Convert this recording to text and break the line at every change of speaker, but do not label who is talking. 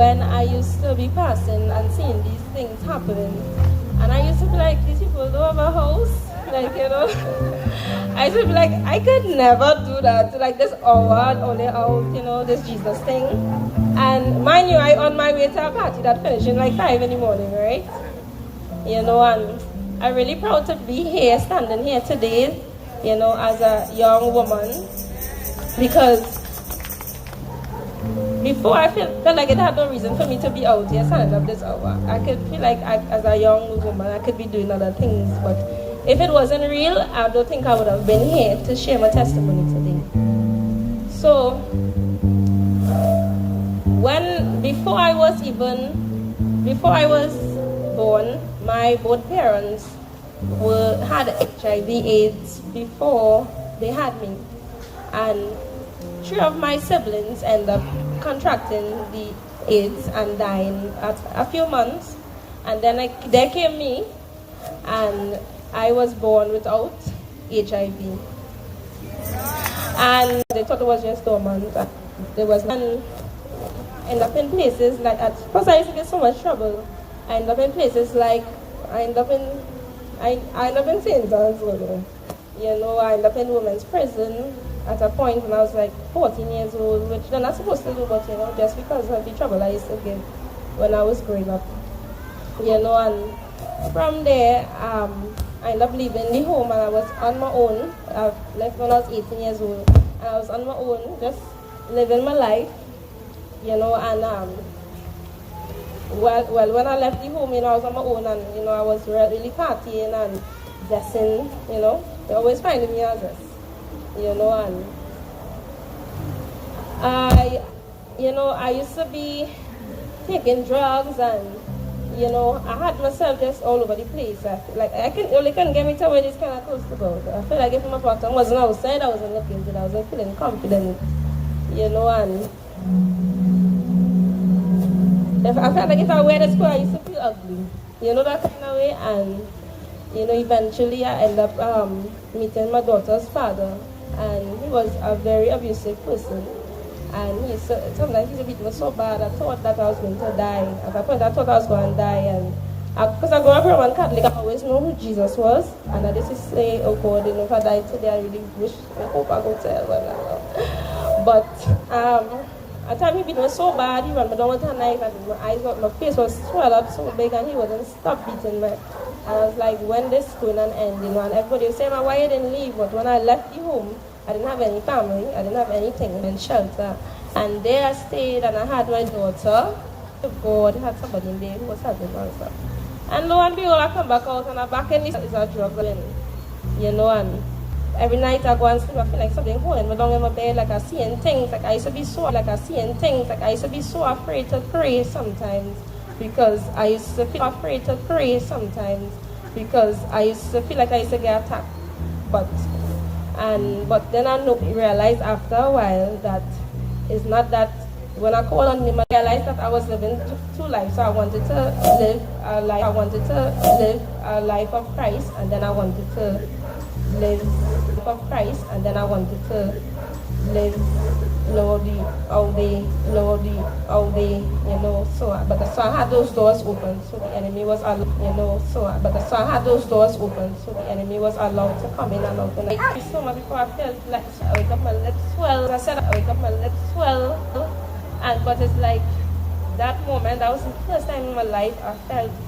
when I used to be passing and seeing these things happening, and I used to be like, these people don't have a house, like, you know. I used to be like, I could never do that, like this hour, only out, you know, this Jesus thing. And mind you, I on my way to a party that finished in like 5 in the morning, right? You know, and I'm really proud to be here, standing here today, you know, as a young woman, because before I felt like it had no reason for me to be out here standing up this hour. I could feel like as a young woman, I could be doing other things, but if it wasn't real, I don't think I would have been here to share my testimony today. So, before I was born, my both parents had HIV/AIDS before they had me, and 3 of my siblings ended up contracting the AIDS and dying at a few months, and then there came me, and I was born without HIV, and they thought it was just dormant. There was none. I ended up in places like at first I used to get so much trouble. I ended up in places like I ended up in St. John's, you know. I ended up in women's prison at a point when I was like 14 years old, which they're not supposed to do, but you know, just because of the trouble I used to get when I was growing up, you know. And from there, I ended up leaving the home, and I was on my own. I left when I was 18 years old, and I was on my own, just living my life, you know. And well, when I left the home, you know, I was on my own, and you know, I was really partying and dressing, you know. They always finding me as this, you know. And I used to be taking drugs, and you know, I had myself just all over the place. I feel like I couldn't get me to where this kind of close to go. I feel like if my bottom wasn't outside, I wasn't looking good. I wasn't feeling confident, you know. And I felt like if I wear this clothes, I used to feel ugly, you know, that kind of way. And you know, eventually I ended up meeting my daughter's father, and he was a very abusive person. And sometimes he used to beat me so bad, I thought that I was going to die. At that point, I thought I was going to die. And because I grew up Roman Catholic, I always know who Jesus was. And I used to say, oh God, you know, if I die today, I really hope I go to heaven. But at the time he beat me so bad, he ran me down with a knife, and my face was swelled up so big, and he wouldn't stop beating me. And I was like, when this is going to end, you know. And everybody was saying, why you didn't leave? But when I left the home, I didn't have any family, I didn't have anything in shelter. And there I stayed, and I had my daughter. God had somebody in there who was helping me and stuff. And lo and behold, I come back out, and I'm back in this is a drug, you know. And every night I go and sleep, I feel like something holding me down in my bed, like I seeing things, like I used to be so, afraid to pray sometimes, because I used to feel afraid to pray sometimes, because I used to feel like I used to get attacked. But then I realized after a while that it's not that. When I called on him, I realized that I was living 2 lives. So I wanted to live a life of Christ, and then I wanted to live of Christ, and then I wanted to live all day, you know. So I had those doors open, so the enemy was allowed, you know. So I had those doors open, so the enemy was allowed to come in and out. And I so much before I felt like I wake up my lips swell. I said I wake up my lips swell, but it's like that moment. That was the first time in my life I felt